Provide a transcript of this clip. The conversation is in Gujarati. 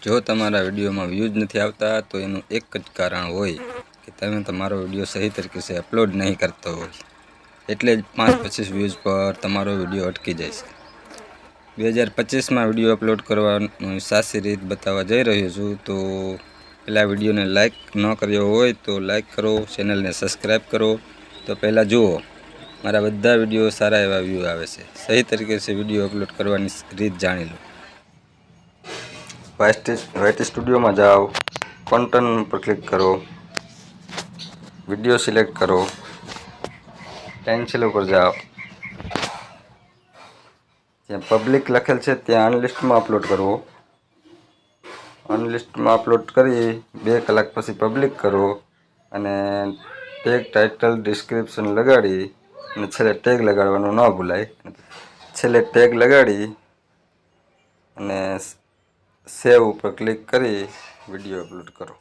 જો તમારા વિડીયોમાં વ્યૂઝ નથી આવતા તો એનું એક જ કારણ હોય કે તમે તમારો વિડીયો સહી તરીકે સે અપલોડ નહીં કરતો હોય, એટલે જ 5-25 વ્યૂઝ પર તમારો વિડીયો અટકી જાય છે। 2025માં વિડીયો અપલોડ કરવાની સાચી રીત બતાવવા જઈ રહ્યો છું। તો પહેલાં વિડીયોને લાઇક ન કર્યો હોય તો લાઇક કરો, ચેનલને સબસ્ક્રાઈબ કરો। તો પહેલાં જુઓ મારા બધા વિડીયો સારા એવા વ્યૂ આવે છે। સહી તરીકે સે વિડીયો અપલોડ કરવાની રીત જાણી લો। વાયટી સ્ટુડિયોમાં જાઓ, કોન્ટેન્ટ પર ક્લિક કરો, વિડીયો સિલેક્ટ કરો, પેન્સિલ ઉપર જાઓ, જ્યાં પબ્લિક લખેલ છે ત્યાં અનલિસ્ટમાં અપલોડ કરવો। અનલિસ્ટમાં અપલોડ કરી 2 કલાક પછી પબ્લિક કરો અને ટેગ, ટાઇટલ, ડિસ્ક્રિપ્શન લગાડી અને છેલ્લે ટેગ લગાડવાનું ન ભૂલાય। છેલ્લે ટેગ લગાડી અને સેવ ઉપર ક્લિક કરી વિડીયો અપલોડ કરો।